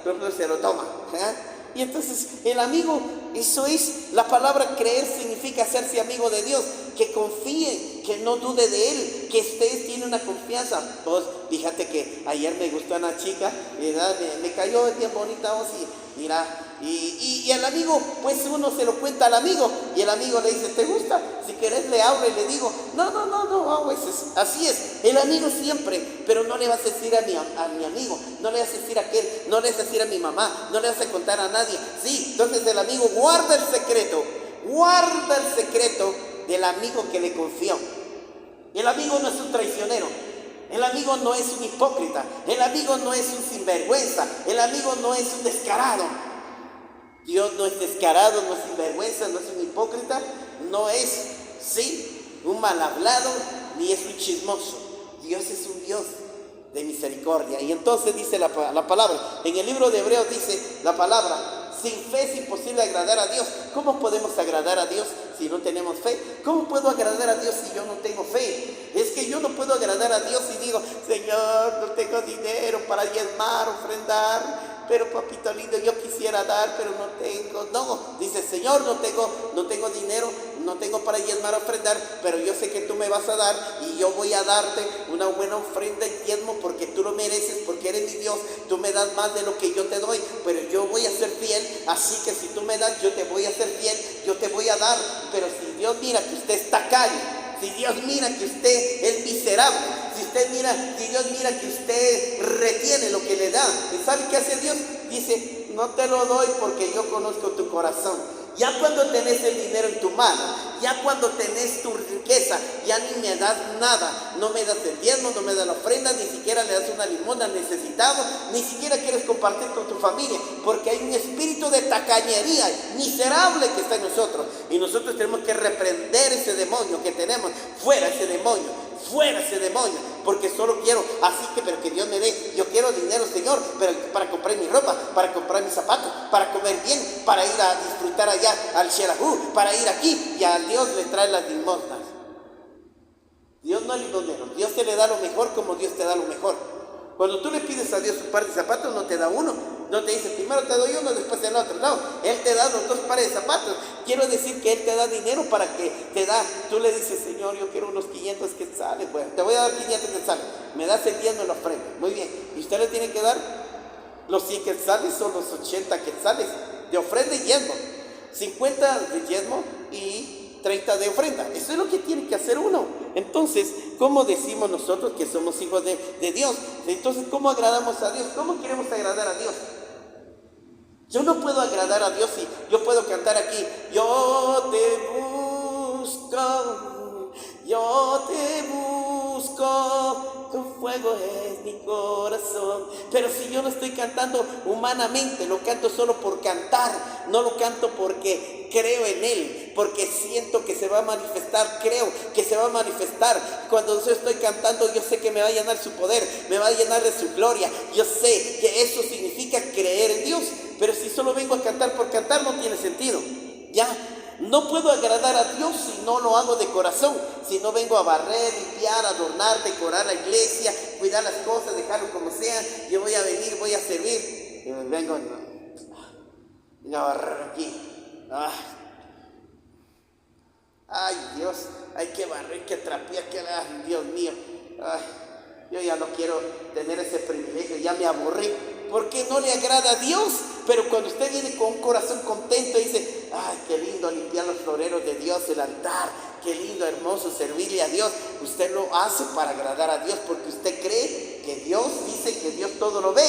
Speaker 1: entonces se lo toma, ¿eh? Y entonces el amigo, eso es, la palabra creer significa hacerse amigo de Dios, que confíe, que no dude de Él, que usted tiene una confianza. Vos, fíjate que ayer me gustó una chica, me cayó bien bonita, vos, y mira, Y el amigo, pues uno se lo cuenta al amigo y el amigo le dice, ¿te gusta? Si querés le hablo y le digo, no, así es. El amigo siempre, pero no le vas a decir a mi amigo, no le vas a decir a aquel, no le vas a decir a mi mamá, no le vas a contar a nadie. Sí, entonces el amigo guarda el secreto del amigo que le confió. El amigo no es un traicionero, el amigo no es un hipócrita, el amigo no es un sinvergüenza, el amigo no es un descarado. Dios no es descarado, no es sinvergüenza, no es un hipócrita, no es, un mal hablado, ni es un chismoso. Dios es un Dios de misericordia. Y entonces dice la palabra, en el libro de Hebreos dice la palabra, sin fe es imposible agradar a Dios. ¿Cómo podemos agradar a Dios si no tenemos fe? ¿Cómo puedo agradar a Dios si yo no tengo fe? Es que yo no puedo agradar a Dios si digo, Señor, no tengo dinero para diezmar, ofrendar, pero papito lindo, yo quisiera dar, pero no tengo. No, dice, Señor, no tengo dinero, no tengo para diezmar, ofrendar, pero yo sé que tú me vas a dar y yo voy a darte una buena ofrenda y diezmo porque tú lo mereces, porque eres mi Dios, tú me das más de lo que yo te doy, pero yo voy a ser fiel, así que si tú me das, yo te voy a ser fiel, yo te voy a dar. Pero si Dios mira que usted es tacaño, si Dios mira que usted es miserable, si Dios mira que usted retiene lo que le da, ¿y sabe qué hace Dios? Dice, no te lo doy porque yo conozco tu corazón. Ya cuando tenés el dinero en tu mano, ya cuando tenés tu riqueza, ya ni me das nada, no me das el diezmo, no me das la ofrenda, ni siquiera le das una limosna al necesitado, ni siquiera quieres compartir con tu familia, porque hay un espíritu de tacañería miserable que está en nosotros, y nosotros tenemos que reprender ese demonio que tenemos. Fuera ese demonio, porque solo quiero, así que, pero que Dios me dé, yo quiero dinero, Señor, pero para comprar mi ropa, para comprar mis zapatos, para comer bien, para ir a disfrutar allá al Xelajú, para ir aquí, y a Dios le trae las limosnas. Dios no es limonero, Dios te le da lo mejor como Dios te da lo mejor. Cuando tú le pides a Dios un par de zapatos, no te da uno, no te dice, primero te doy uno, después el otro. No, Él te da los dos pares de zapatos. Quiero decir que Él te da dinero para que te da. Tú le dices, Señor, yo quiero unos 500 quetzales. Bueno, te voy a dar 500 quetzales. Me das el diezmo en la ofrenda. Muy bien. ¿Y usted le tiene que dar los 100 quetzales o los 80 quetzales de ofrenda y diezmo? 50 de diezmo y 30 de ofrenda. Eso es lo que tiene que hacer uno. Entonces, ¿cómo decimos nosotros que somos hijos de Dios? Entonces, ¿cómo agradamos a Dios? ¿Cómo queremos agradar a Dios? Yo no puedo agradar a Dios si yo puedo cantar aquí, yo te busco, con fuego es mi corazón. Pero si yo no estoy cantando humanamente, lo canto solo por cantar, no lo canto porque creo en Él, porque siento que se va a manifestar, creo que se va a manifestar. Cuando yo estoy cantando, yo sé que me va a llenar su poder, me va a llenar de su gloria. Yo sé que eso significa creer en Dios. Pero si solo vengo a cantar por cantar, no tiene sentido. Ya, no puedo agradar a Dios si no lo hago de corazón, si no vengo a barrer, limpiar, adornar, decorar la iglesia, cuidar las cosas, dejarlo como sea. Yo voy a venir, voy a servir. Y vengo a barrer aquí. Ay, Dios, hay que barrer, hay que trapear, Dios mío. Ay, yo ya no quiero tener ese privilegio, ya me aburrí. Porque no le agrada a Dios. Pero cuando usted viene con un corazón contento y dice, ay, qué lindo limpiar los floreros de Dios, el altar, qué lindo, hermoso servirle a Dios, usted lo hace para agradar a Dios, porque usted cree que Dios dice que Dios todo lo ve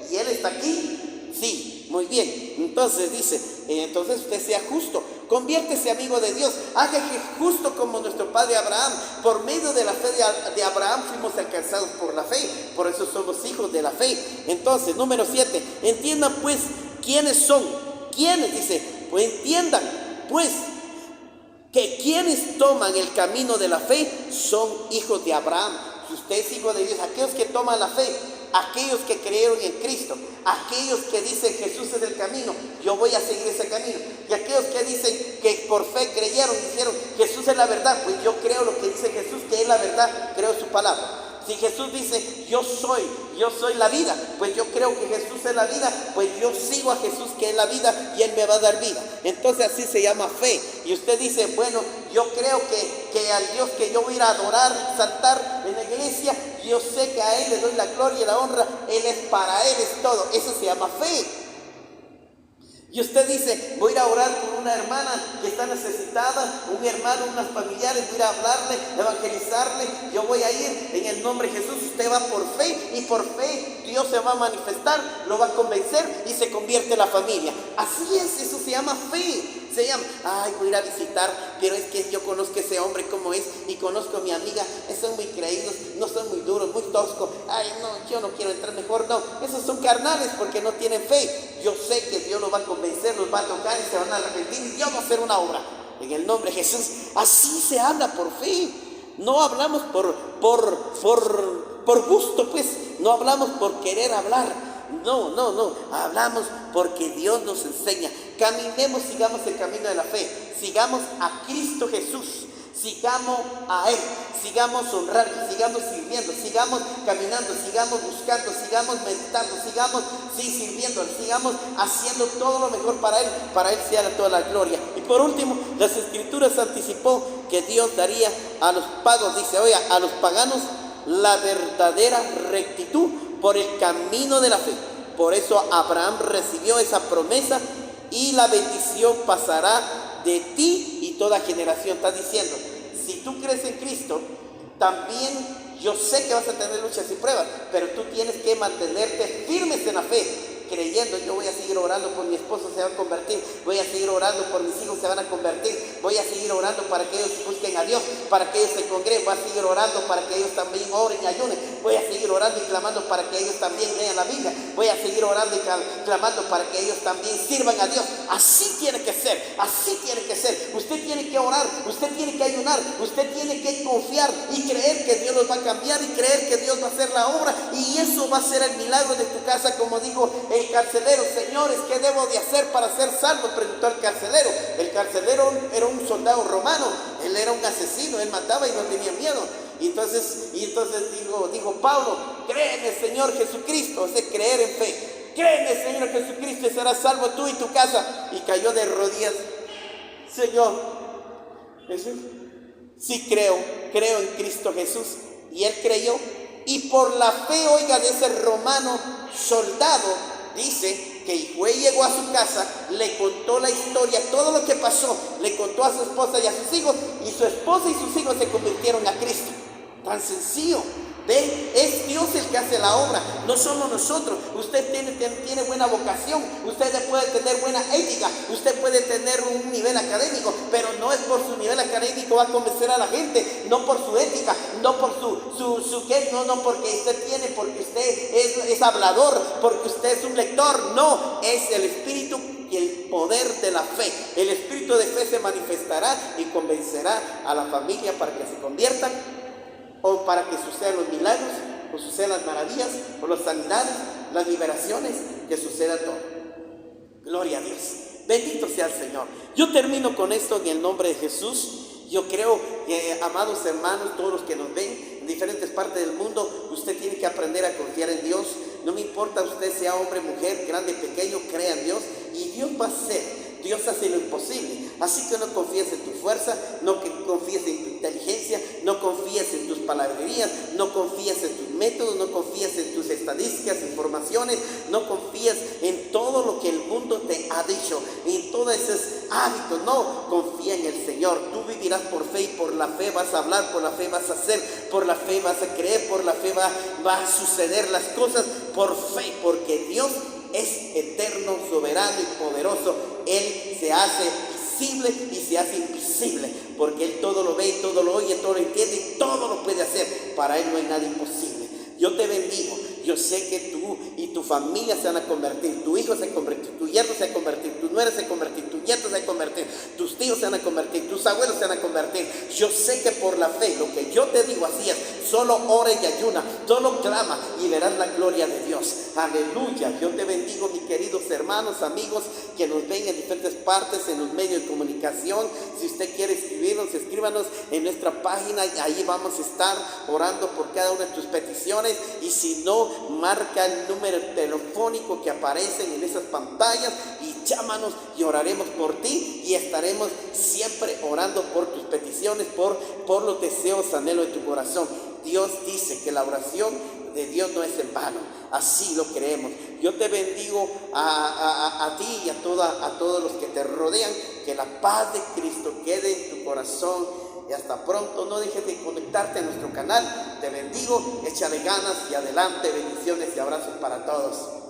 Speaker 1: y Él está aquí. Sí, muy bien. Entonces dice, entonces usted sea justo, conviértese amigo de Dios, hágase justo como nuestro padre Abraham. Por medio de la fe de Abraham fuimos alcanzados por la fe, por eso somos hijos de la fe. Entonces, número 7, entiendan pues quiénes son, quiénes, dice, pues entiendan pues que quienes toman el camino de la fe son hijos de Abraham. Si usted es hijo de Dios, aquellos que toman la fe, aquellos que creyeron en Cristo, aquellos que dicen Jesús es el camino, yo voy a seguir ese camino, y aquellos que dicen que por fe creyeron y dijeron Jesús es la verdad, pues yo creo lo que dice Jesús, que es la verdad, creo su palabra. Si Jesús dice yo soy la vida, pues yo creo que Jesús es la vida, pues yo sigo a Jesús que es la vida y Él me va a dar vida. Entonces así se llama fe. Y usted dice, bueno, yo creo que al Dios que yo voy a ir a adorar, saltar en la iglesia, yo sé que a Él le doy la gloria y la honra, Él es para Él, es todo. Eso se llama fe. Y usted dice, voy a ir a orar por una hermana que está necesitada, un hermano, unas familiares, voy a ir a hablarle, evangelizarle, yo voy a ir en el nombre de Jesús. Usted va por fe y por fe Dios se va a manifestar, lo va a convencer y se convierte en la familia. Así es, eso se llama fe. Se llama, ay, voy a ir a visitar, pero es que yo conozco a ese hombre como es y conozco a mi amiga, son muy creídos, no son muy duros, muy toscos. Ay, no, yo no quiero entrar, mejor no. Esos son carnales porque no tienen fe. Yo sé que Dios los va a convencer, los va a tocar y se van a arrepentir y Dios va a hacer una obra. En el nombre de Jesús, así se habla por fe. No hablamos por gusto, pues, no hablamos por querer hablar. No, hablamos porque Dios nos enseña. Caminemos, sigamos el camino de la fe, sigamos a Cristo Jesús, sigamos a Él, sigamos honrando, sigamos sirviendo, sigamos caminando, sigamos buscando, sigamos meditando, sigamos sirviendo, sigamos haciendo todo lo mejor para Él sea toda la gloria. Y por último, las Escrituras anticipó que Dios daría a los paganos, dice, oiga, a los paganos la verdadera rectitud por el camino de la fe. Por eso Abraham recibió esa promesa y la bendición pasará de ti y toda generación. Está diciendo, si tú crees en Cristo, también yo sé que vas a tener luchas y pruebas, pero tú tienes que mantenerte firmes en la fe, creyendo. Yo voy a seguir orando por mi esposo, se va a convertir, voy a seguir orando por mis hijos, se van a convertir, voy a seguir orando para que ellos busquen a Dios, para que ellos se congreguen, voy a seguir orando para que ellos también oren y ayunen, voy a seguir orando y clamando para que ellos también lean la Biblia, voy a seguir orando y clamando para que ellos también sirvan a Dios. Así tiene que ser, así tiene que ser. Usted tiene que orar, usted tiene que ayunar, usted tiene que confiar y creer que Dios los va a cambiar y creer que Dios va a hacer la obra, y eso va a ser el milagro de tu casa. Como dijo el carcelero, señores, ¿qué debo de hacer para ser salvo?, preguntó el carcelero. El carcelero era un soldado romano, él era un asesino, él mataba y no tenía miedo. Y entonces dijo Pablo, cree en el Señor Jesucristo, es creer en fe. Cree en el Señor Jesucristo y serás salvo tú y tu casa. Y cayó de rodillas. Señor Jesús, sí creo en Cristo Jesús. Y él creyó. Y por la fe, oiga, de ese romano soldado, dice que llegó a su casa, le contó la historia, todo lo que pasó, le contó a su esposa y a sus hijos, y su esposa y sus hijos se convirtieron a Cristo. Tan sencillo. ¿Ve? Es Dios el que hace la obra, no somos nosotros. Usted tiene buena vocación, usted puede tener buena ética, usted puede tener un nivel académico, pero no es por su nivel académico va a convencer a la gente, no por su ética, no por su qué, no porque usted tiene, porque usted es hablador, porque usted es un lector. No, es el Espíritu y el poder de la fe. El Espíritu de fe se manifestará y convencerá a la familia para que se conviertan, o para que sucedan los milagros, o sucedan las maravillas, o las sanidades, las liberaciones, que suceda todo. Gloria a Dios. Bendito sea el Señor. Yo termino con esto en el nombre de Jesús. Yo creo que, amados hermanos, todos los que nos ven en diferentes partes del mundo, usted tiene que aprender a confiar en Dios. No me importa usted sea hombre, mujer, grande, pequeño, crea en Dios y Dios va a hacer. Dios hace lo imposible. Así que no confíes en tu fuerza, no confíes en tu inteligencia, no confíes en tus palabrerías, no confíes en tus métodos, no confíes en tus estadísticas, informaciones, no confíes en todo lo que el mundo te ha dicho, en todos esos hábitos. No, confía en el Señor. Tú vivirás por fe y por la fe vas a hablar, por la fe vas a hacer, por la fe vas a creer, por la fe va a suceder las cosas por fe, porque Dios es eterno, soberano y poderoso. Él se hace visible y se hace invisible, porque Él todo lo ve, todo lo oye, todo lo entiende y todo lo puede hacer. Para Él no hay nada imposible. Yo te bendigo. Yo sé que tú y tu familia se van a convertir, tu hijo se va a convertir, tu yerno se va a convertir, tu nuera se va a convertir, tu nieto se va a convertir, tus tíos se van a convertir, tus abuelos se van a convertir. Yo sé que por la fe, lo que yo te digo así es, solo ora y ayuna, solo clama y verás la gloria de Dios. Aleluya. Yo te bendigo, mis queridos hermanos, amigos que nos ven en diferentes partes, en los medios de comunicación. Si usted quiere escribirnos, escríbanos en nuestra página y ahí vamos a estar orando por cada una de tus peticiones. Y si no, marca el número telefónico que aparecen en esas pantallas y llámanos y oraremos por ti y estaremos siempre orando por tus peticiones, por los deseos, anhelos de tu corazón. Dios dice que la oración de Dios no es en vano. Así lo creemos. Yo te bendigo a ti y a todos los que te rodean. Que la paz de Cristo quede en tu corazón. Y hasta pronto. No dejes de conectarte a nuestro canal. Te bendigo, échale ganas y adelante. Bendiciones y abrazos para todos.